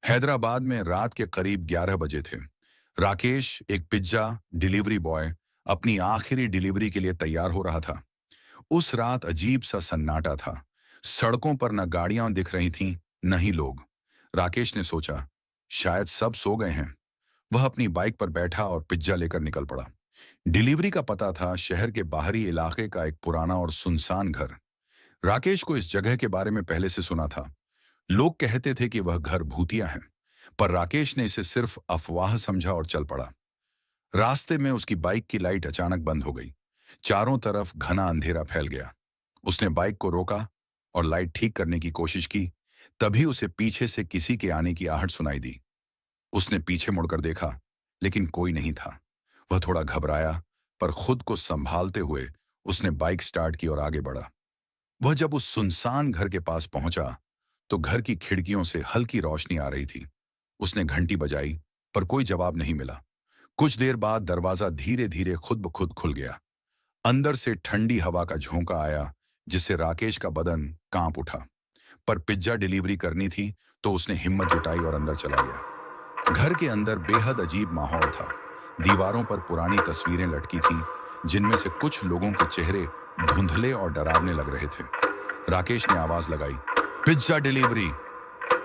हैदराबाद में रात के करीब 11 बजे थे। राकेश, एक पिज्जा डिलीवरी बॉय, अपनी आखिरी डिलीवरी के लिए तैयार हो रहा था। उस रात अजीब सा सन्नाटा था। सड़कों पर न गाड़ियां दिख रही थीं, न ही लोग। राकेश ने सोचा, शायद सब सो गए हैं। वह अपनी बाइक पर बैठा और पिज्जा लेकर निकल पड़ा। डिलीवरी का पता था शहर के बाहरी इलाके का एक पुराना और सुनसान घर। राकेश को इस जगह के बारे में पहले से सुना था। लोग कहते थे कि वह घर भूतिया है, पर राकेश ने इसे सिर्फ अफवाह समझा और चल पड़ा। रास्ते में उसकी बाइक की लाइट अचानक बंद हो गई। चारों तरफ घना अंधेरा फैल गया। उसने बाइक को रोका और लाइट ठीक करने की कोशिश की। तभी उसे पीछे से किसी के आने की आहट सुनाई दी। उसने पीछे मुड़कर देखा, लेकिन कोई नहीं था। वह थोड़ा घबराया, पर खुद को संभालते हुए उसने बाइक स्टार्ट की और आगे बढ़ा। वह जब उस सुनसान घर के पास पहुंचा, तो घर की खिड़कियों से हल्की रोशनी आ रही थी। उसने घंटी बजाई, पर कोई जवाब नहीं मिला। कुछ देर बाद दरवाजा धीरे धीरे खुद ब खुद खुल गया। अंदर से ठंडी हवा का झोंका आया, जिससे राकेश का बदन कांप उठा। पर पिज्जा डिलीवरी करनी थी, तो उसने हिम्मत जुटाई और अंदर चला गया। घर के अंदर बेहद अजीब माहौल था। दीवारों पर पुरानी तस्वीरें लटकी थीं, जिनमें से कुछ लोगों के चेहरे धुंधले और डरावने लग रहे थे। राकेश ने आवाज लगाई, पिज्जा डिलीवरी,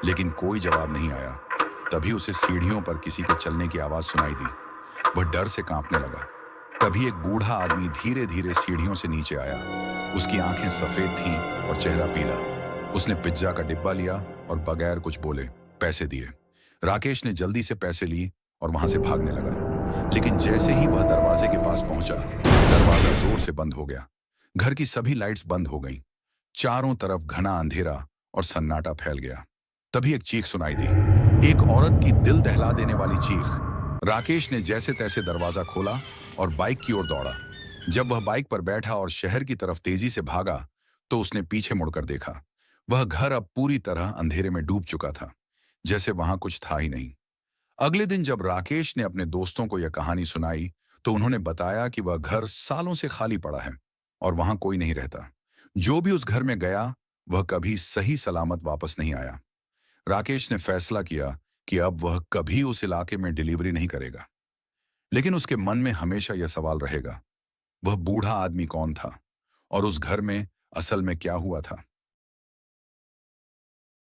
लेकिन कोई जवाब नहीं आया। तभी उसे सीढ़ियों पर किसी के चलने की आवाज सुनाई दी। वह डर से कांपने लगा। तभी एक बूढ़ा आदमी धीरे धीरे सीढ़ियों से नीचे आया। उसकी आंखें सफेद थीं और चेहरा पीला। उसने पिज्जा का डिब्बा लिया और बगैर कुछ बोले पैसे दिए। राकेश ने जल्दी से पैसे ली और वहां से भागने लगा। लेकिन जैसे ही वह दरवाजे के पास पहुंचा, दरवाजा जोर से बंद हो गया। घर की सभी लाइट्स बंद हो गईं। चारों तरफ घना अंधेरा और सन्नाटा फैल गया। तभी एक चीख सुनाई दी, एक औरत की दिल दहला देने वाली चीख। राकेश ने जैसे तैसे दरवाजा खोला और बाइक की ओर दौड़ा। जब वह बाइक पर बैठा और शहर की तरफ तेजी से भागा, तो उसने पीछे मुड़कर देखा। वह घर अब पूरी तरह अंधेरे में डूब चुका था, जैसे वहां कुछ था ही नहीं। अगले दिन जब राकेश ने अपने दोस्तों को यह कहानी सुनाई, तो उन्होंने बताया कि वह घर सालों से खाली पड़ा है और वहां कोई नहीं रहता। जो भी उस घर में गया, वह कभी सही सलामत वापस नहीं आया। राकेश ने फैसला किया कि अब वह कभी उस इलाके में डिलीवरी नहीं करेगा। लेकिन उसके मन में हमेशा यह सवाल रहेगा, वह बूढ़ा आदमी कौन था और उस घर में असल में क्या हुआ था।